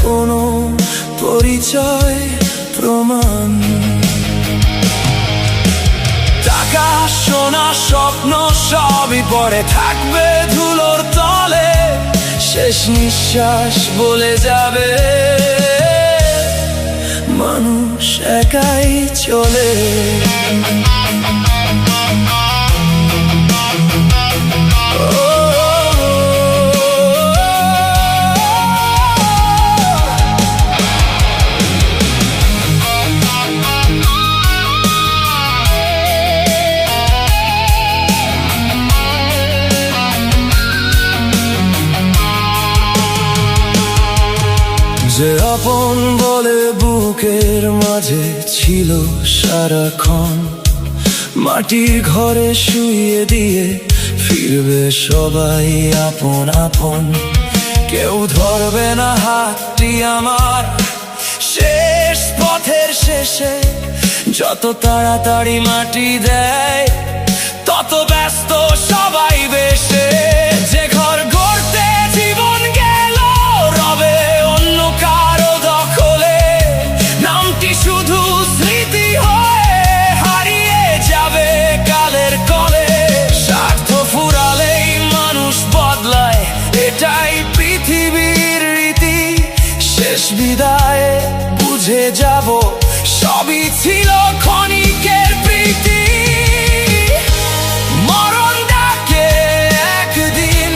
কোনো পরিচয় প্রমাণ। টাকা সোনা স্বপ্ন সবই পড়ে থাকবে ধুলোর তলে, শেষ নিঃশ্বাস বলে যাবে মানুষ একাই চলে। যে আপন বলে বুকের মাঝে ছিল সারাক্ষণ, মাটির ঘরে শুইয়ে দিয়ে ফিরবে সবাই আপন আপন। কেউ ধরবে না হাতটি আমার শেষ পথের শেষে, যত তাড়াতাড়ি মাটি দেয় তত ব্যস্ত সবাই বেশে। যে ঘর গড়তে জীবন গেল রবে অন্য কারো দখলে, নামটি শুধু স্মৃতি হয়ে হারিয়ে যাবে কালের কলে। স্বার্থ ফুরালেই মানুষ বদলায়, এটাই পৃথিবীর রীতি। শেষ বিদায়ে বুঝে যাব সবই ছিল ক্ষণিকের প্রীতি। মরণ ডাকে একদিন,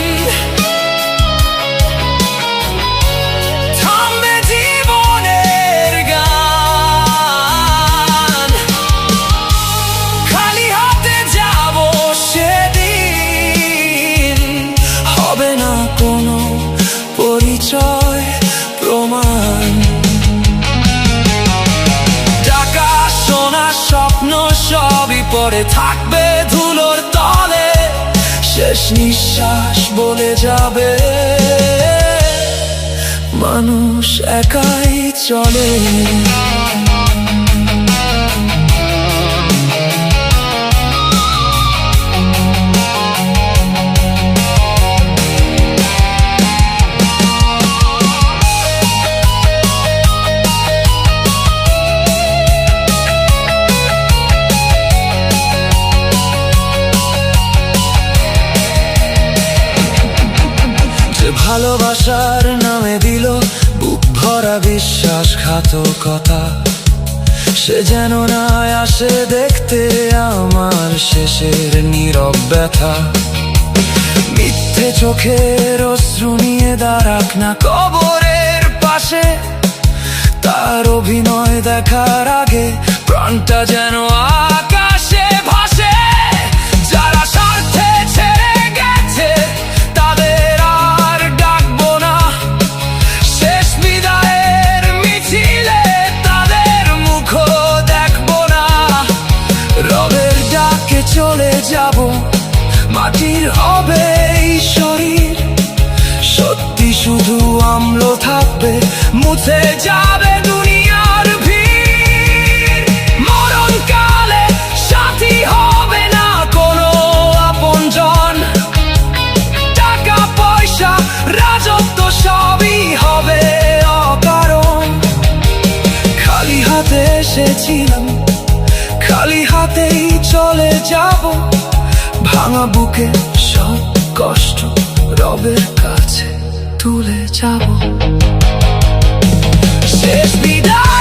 থামবে জীবনের গান। খালি হাতে যাব সেদিন, হবে না কোনো পরিচয় প্রমাণ। টাকা সোনা স্বপ্ন সবই পড়ে থাকবে ধুলোর তলে, শেষ নিঃশ্বাস বলে যাবে মানুষ একাই চলে। ভালোবাসার নামে দিল বুক ভরা বিশ্বাসঘাতকতা, সে যেন না আসে দেখতে আমার শেষের নীরব ব্যথা। মিথ্যে চোখের অশ্রু নিয়ে দাঁড়াক না কবরের পাশে, তার অভিনয় দেখার আগে প্রাণটা যেন আকাশে ভাসে। যারা স্বার্থে ছেড়ে গেছে তাদের আর ডাকবো না, শেষ বিদায়ের মিছিলে তাদের মুখও দেখবো না। রবের ডাকে চলে যাব, মাটির হবে এই শরীর। সত্যি শুধু আম্ল থাকবে, মুছে যাবে দুনিয়ার ভিড়। মরণকালে সাথী হবে না কোনো আপনজন, টাকা পয়সা রাজত্ব সবই হবে অকারণ। খালি হাতে এসেছিলাম, খালি হাতেই চলে যাব। ভাঙা বুকে সব কষ্ট রবের কাছে তুলে যাব। শেষ বিদায়।